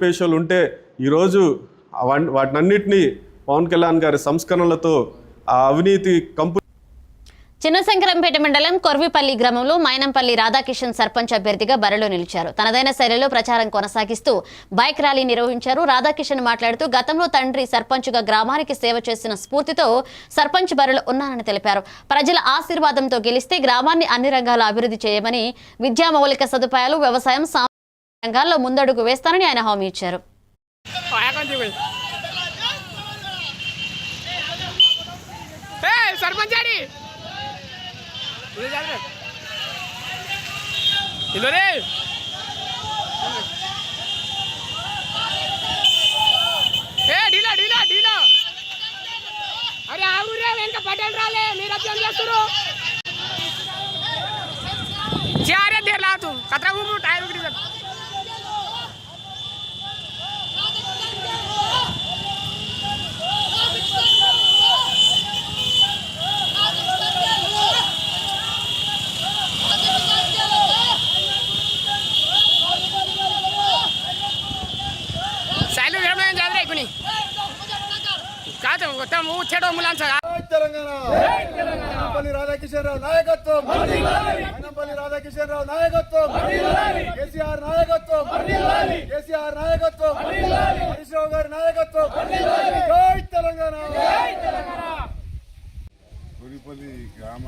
పేషలు ఉంటే ఈరోజు వాటినన్నిటినీ పవన్ కళ్యాణ్ గారి సంస్కరణలతో ఆ అవినీతి చిన్నశంకరంపేట మండలం కొర్విపల్లి గ్రామంలో మైనంపల్లి రాధాకిషన్ సర్పంచ్ అభ్యర్థిగా బరిలో నిలిచారు. తనదైన శైలిలో ప్రచారం కొనసాగిస్తూ బైక్ ర్యాలీ నిర్వహించారు. రాధాకిషన్ మాట్లాడుతూ గతంలో తండ్రి సర్పంచ్గా గ్రామానికి సేవ చేసిన స్ఫూర్తితో సర్పంచ్ బరిలో ఉన్నానని తెలిపారు. ప్రజల ఆశీర్వాదంతో గెలిస్తే గ్రామాన్ని అన్ని రంగాల అభివృద్ధి చేయమని, విద్యా మౌలిక సదుపాయాలు, వ్యవసాయం, సామాజిక రంగాల్లో ముందడుగు వేస్తానని ఆయన హామీ ఇచ్చారు. ढीला ढीला ढीला अरे आगू रे वेनका पटेल राले మీరు అర్థం చేస్తురు చారే దేర్ లా తు కత్రా ఊరు టైర్ ఉగిడి మైనంపల్లి రాధాకిషన్ రావు నాయకత్వం, మైనంపల్లి రాధాకిషన్ రావు నాయకత్వం, కేసీఆర్ నాయకత్వం, కేసీఆర్ నాయకత్వం, హరీష్ రావు గారి నాయకత్వం. జై తెలంగాణ. కొరిపల్లి గ్రామ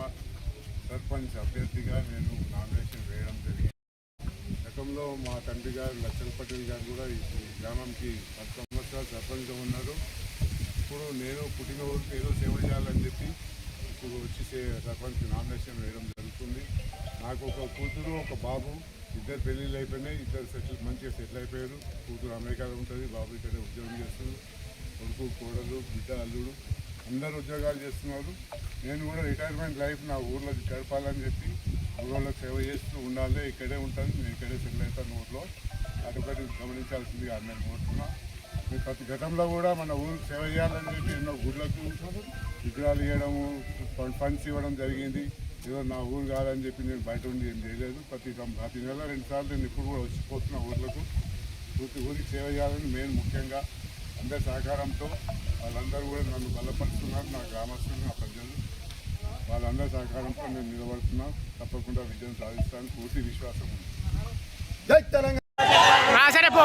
సర్పంచ్ అభ్యర్థిగా నేను నామినేషన్ వేయడం జరిగింది. గతంలో మా తండ్రి గారు లచ్చల్ పటేల్ గారు కూడా ఈ గ్రామంకి 10 సంవత్సరాలు సర్పంచ్గా ఉన్నారు. ఇప్పుడు నేను పుట్టిన ఊరికి ఏదో సేవ చేయాలని చెప్పి ఇప్పుడు వచ్చి సర్పంచ్ నామినేషన్ వేయడం జరుగుతుంది. నాకు ఒక కూతురు, ఒక బాబు, ఇద్దరు పెళ్ళిళ్ళు అయిపోయినాయి. ఇద్దరు మంచిగా సెటిల్ అయిపోయారు. కూతురు అమెరికాలో ఉంటుంది, బాబు ఇక్కడే ఉద్యోగం చేస్తున్నారు. కొడుకు, కోడలు, బిడ్డ, అల్లుడు అందరూ ఉద్యోగాలు చేస్తున్నారు. నేను కూడా రిటైర్మెంట్ లైఫ్ నా ఊర్లోకి గడపాలని చెప్పి ఊళ్ళోకి సేవ చేస్తూ ఉండాలి. ఇక్కడే ఉంటాను, నేను ఇక్కడే సెటిల్ అవుతాను ఊర్లో. అదొకటి గమనించాల్సిందిగా నేను కోరుతున్నాను. ప్రతి గతంలో కూడా మన ఊరికి సేవ చేయాలని చెప్పి ఎన్నో గుడ్లకు విగ్రహాలు ఇవ్వడము, ఫండ్స్ ఇవ్వడం జరిగింది. ఏదో నా ఊరు కాదని చెప్పి నేను బయట ఉండి ఏం చేయలేదు. ప్రతి నెల 2 సార్లు నేను ఇప్పుడు కూడా వచ్చిపోతున్నా ఊర్లకు. ఊరికి సేవ చేయాలని మెయిన్ ముఖ్యంగా అందరి సహకారంతో వాళ్ళందరూ కూడా నన్ను బలపరుస్తున్నారు. నా గ్రామస్తులు, నా ప్రజలు వాళ్ళందరి సహకారంతో నేను నిలబడుతున్నాను. తప్పకుండా విజయం సాధిస్తాను పూర్తి విశ్వాసం ఉంది. జై తెలంగాణ. సరే పో